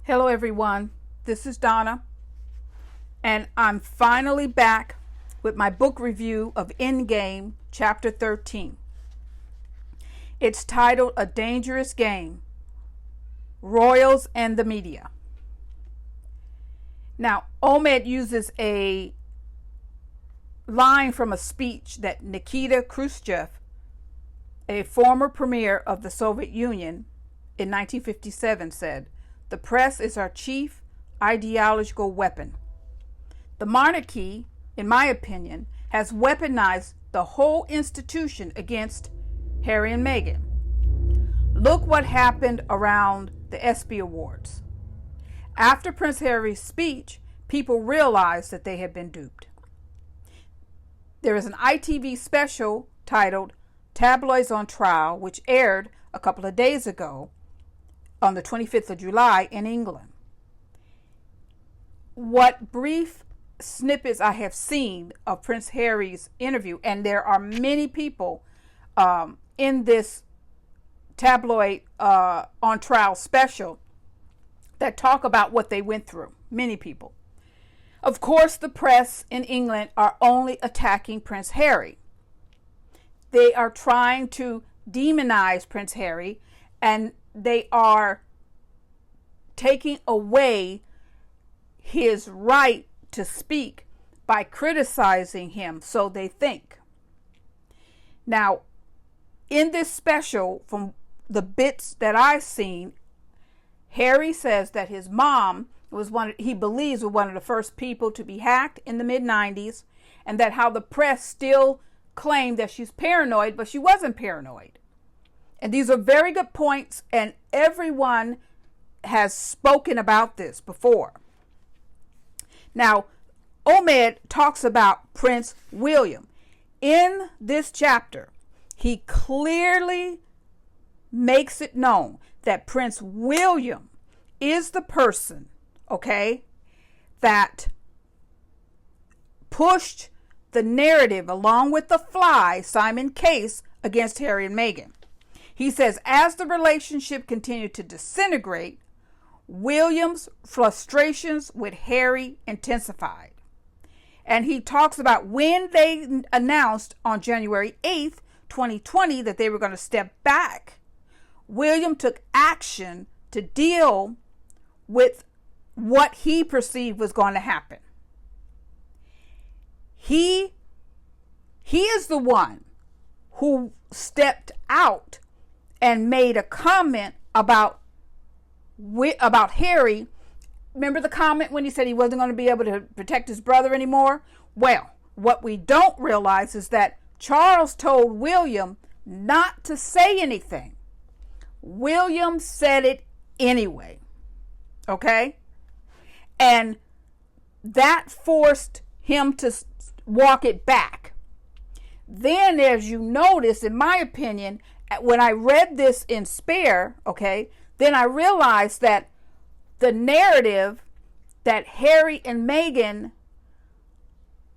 Hello everyone, this is Donna, and I'm finally back with my book review of Endgame, Chapter 13. It's titled A Dangerous Game, Royals and the Media. Now, Ahmed uses a line from a speech that Nikita Khrushchev, a former premier of the Soviet Union in 1957, said, "The press is our chief ideological weapon. The monarchy, in my opinion, has weaponized the whole institution against Harry and Meghan. Look what happened around the ESPY Awards. After Prince Harry's speech, people realized that they had been duped. There is an ITV special titled Tabloids on Trial, which aired a couple of days ago on the 25th of July in England. What brief snippets I have seen of Prince Harry's interview, and there are many people in this tabloid on trial special that talk about what they went through, many people. Of course, the press in England are only attacking Prince Harry. They are trying to demonize Prince Harry, and they are taking away his right to speak by criticizing him, so they think. Now, in this special, from the bits that I've seen, Harry says that his mom was he believes was one of the first people to be hacked in the mid-90s, and that how the press still claimed that she's paranoid, but she wasn't paranoid. And these are very good points, and everyone has spoken about this before. Now, Ahmed talks about Prince William. In this chapter, he clearly makes it known that Prince William is the person, that pushed the narrative along with the fly, Simon Case, against Harry and Meghan. He says, as the relationship continued to disintegrate, William's frustrations with Harry intensified. And he talks about when they announced on January 8th, 2020, that they were going to step back, William took action to deal with what he perceived was going to happen. He is the one who stepped out and made a comment about Harry. Remember the comment when he said he wasn't going to be able to protect his brother anymore? Well, what we don't realize is that Charles told William not to say anything. William said it anyway. And that forced him to walk it back. Then, as you notice, in my opinion, when I read this in Spare, then I realized that the narrative that Harry and Meghan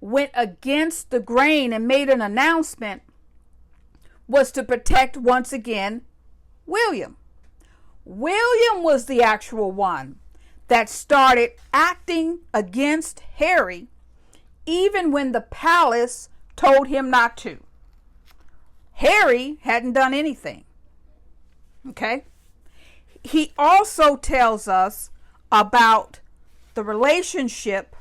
went against the grain and made an announcement was to protect, once again, William. William was the actual one that started acting against Harry, even when the palace told him not to. Harry hadn't done anything. He also tells us about the relationship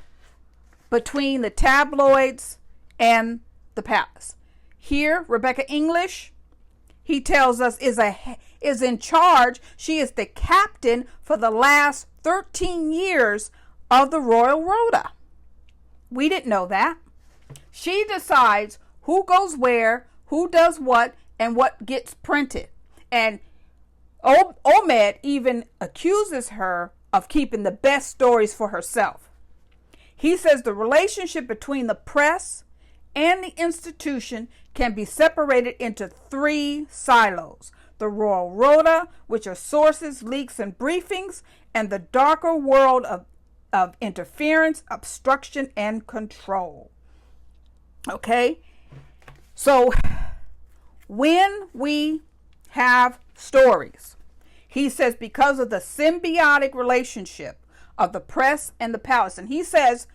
between the tabloids and the palace. Here, Rebecca English, he tells us, is in charge. She is the captain for the last 13 years of the Royal Rota. We didn't know that. She decides who goes where, who does what, and what gets printed. And Ahmed even accuses her of keeping the best stories for herself. He says the relationship between the press and the institution can be separated into 3 silos: the Royal Rota, which are sources, leaks, and briefings, and the darker world of interference, obstruction, and control. So when we have stories, He says because of the symbiotic relationship of the press and the palace. And he says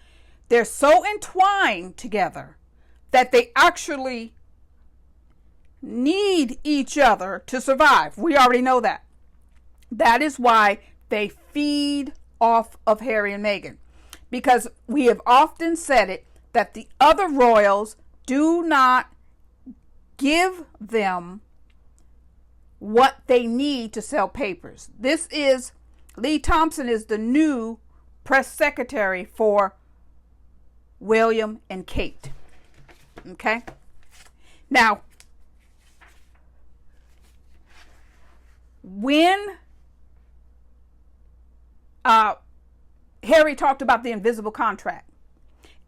they're so entwined together that they actually need each other to survive. We already know that. That is why they feed off of Harry and Meghan. Because we have often said it, that the other royals do not give them what they need to sell papers. Lee Thompson is the new press secretary for William and Kate. Okay? Now, when Harry talked about the invisible contract,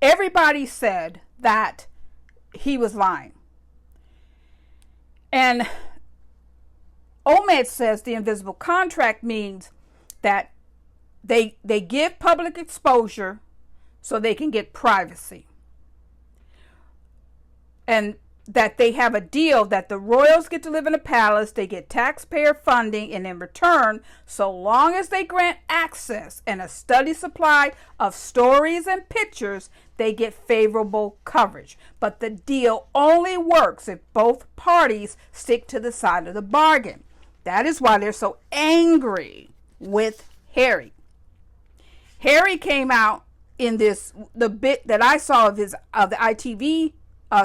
everybody said that he was lying. And Omed says the invisible contract means that they give public exposure so they can get privacy. And that they have a deal that the royals get to live in a palace, they get taxpayer funding, and in return, so long as they grant access and a steady supply of stories and pictures, they get favorable coverage. But the deal only works if both parties stick to the side of the bargain. That is why they're so angry with Harry. Harry came out in the bit that I saw of the ITV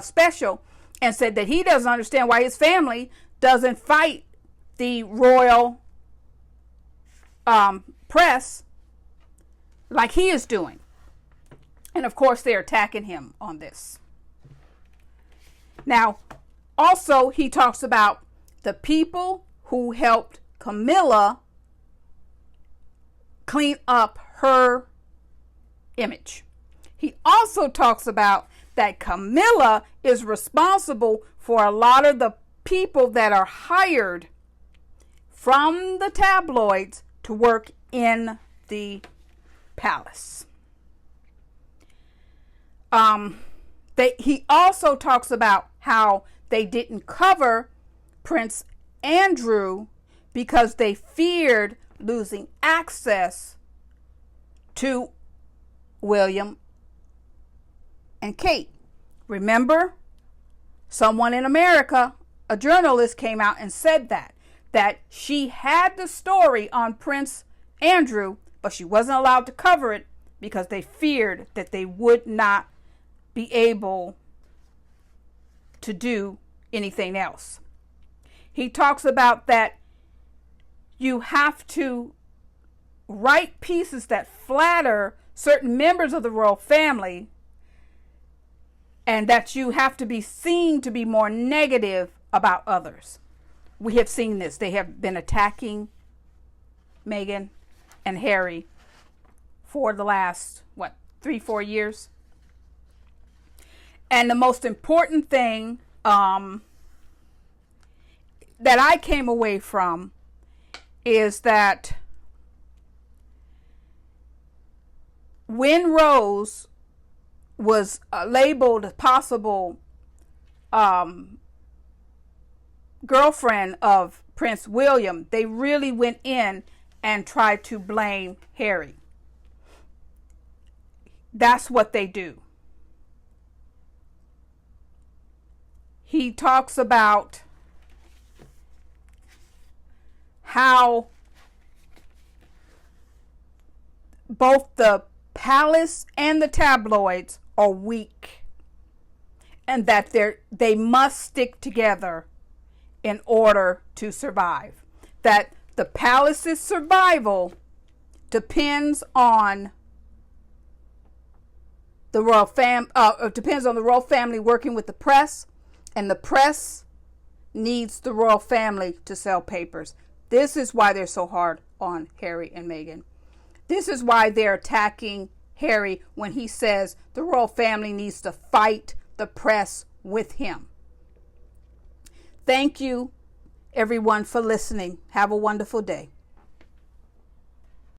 special, and said that he doesn't understand why his family doesn't fight the royal press like he is doing. And of course, they're attacking him on this. Now, also, he talks about the people who helped Camilla clean up her image. He also talks about that Camilla is responsible for a lot of the people that are hired from the tabloids to work in the palace. He also talks about how they didn't cover Prince Andrew because they feared losing access to William and Kate. Remember, someone in America, a journalist, came out and said that she had the story on Prince Andrew, but she wasn't allowed to cover it because they feared that they would not be able to do anything else. He talks about that you have to write pieces that flatter certain members of the royal family, and that you have to be seen to be more negative about others. We have seen this. They have been attacking Meghan and Harry for the last, 3-4 years. And the most important thing that I came away from is that when Rose was labeled a possible girlfriend of Prince William, they really went in and tried to blame Harry. That's what they do. He talks about how both the palace and the tabloids are weak, and that they must stick together in order to survive. That the palace's survival depends on the royal family working with the press, and the press needs the royal family to sell papers. This is why they're so hard on Harry and Meghan. This is why they're attacking Harry when he says the royal family needs to fight the press with him. Thank you, everyone, for listening. Have a wonderful day.